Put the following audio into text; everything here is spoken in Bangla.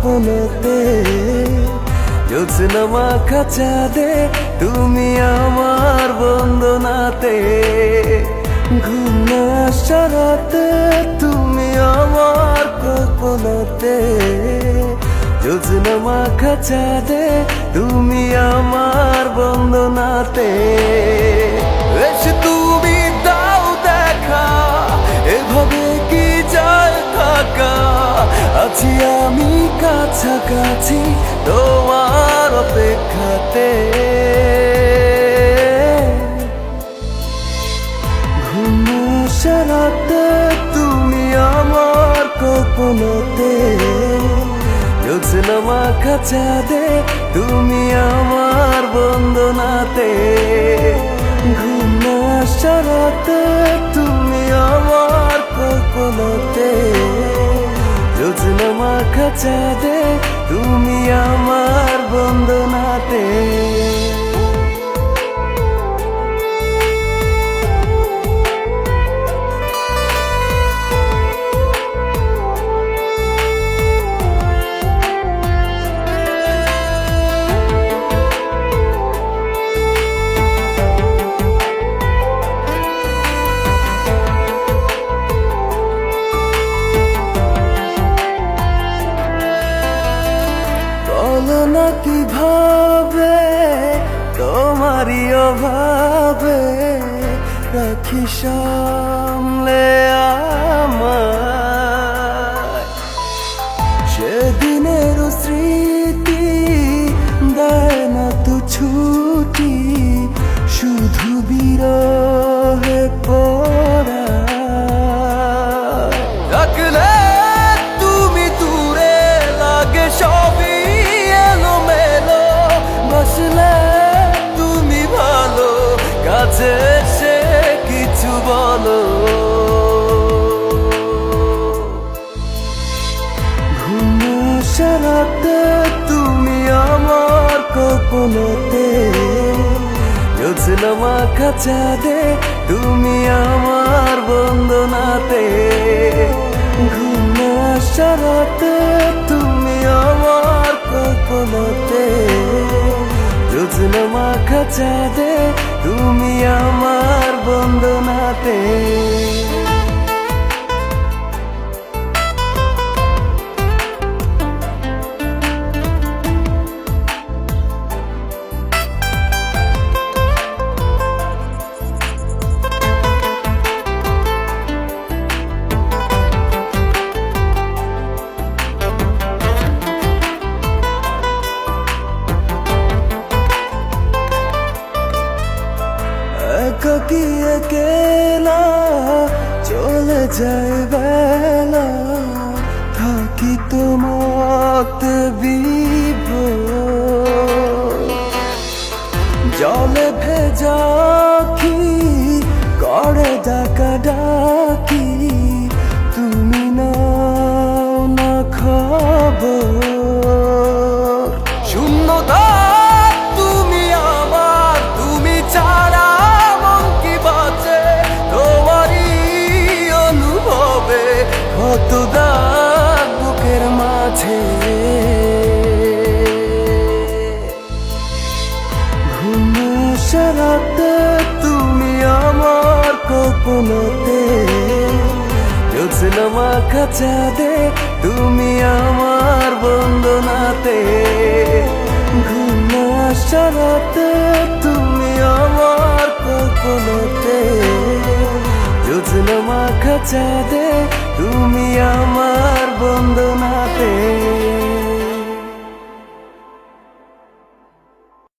কল্পনাতে জ্যোৎস্না মাখা চাঁদে তুমি আমার বন্দনাতে ঘুম না আসা রাতে তুমি আমার কল্পনাতে জ্যোৎস্না মাখা চাঁদে তুমি আমার বন্দনাতে এসে তুমি দাও দেখা এভাবে কি যায় থাকা আছি আমি কাছাকাছি তোমার অপেক্ষাতে ঘুম আসা রাতে তুমি আমার কল্পনাতে জ্যোৎস্না মাখা চাঁদে তুমি আমার বন্দনাতে ঘুম আসা রাতে তুমি আমার কল্পনাতে জ্যোৎস্না মাখা চাঁদে তুমি আমার বন্দনাতে না কিভাবে তোমারই অভাবে রাখি সামলে আমায় সেদিনের স্মৃতি দেয় না তো ছুটি শুধু বিরহে পড়া রাখলে তুমি দূরে লাগে সবই তুমি ভালো কাছে এসে কিছু বলো ঘুম আসা রাতে তুমি আমার কল্পনাতে জ্যোৎস্না মাখা চাঁদে তুমি আমার বন্দনাতে ঘুম আসা রাতে তুমি আমার কল্পনাতে জ্যোৎস্না মাখা চাঁদে তুমি আমার বন্দনাতে একাকী একেলা চলে যায় বেলা থাকি তোমাতে বিভোর জলে ভেজা আঁখি করে ডাকা ডাকি তুমি নাও না খবর শূন্যতা তুমি আমার তুমি ছাড়া কত দাগ বুকের মাঝে ঘুম আসা রাতে তুমি আমার কল্পনাতে জ্যোৎস্না মাখা চাঁদে তুমি আমার বন্দনাতে ঘুম আসা রাতে তুমি আমার কল্পনাতে জ্যোৎস্না মাখা চাঁদে তুমি আমার বন্দনা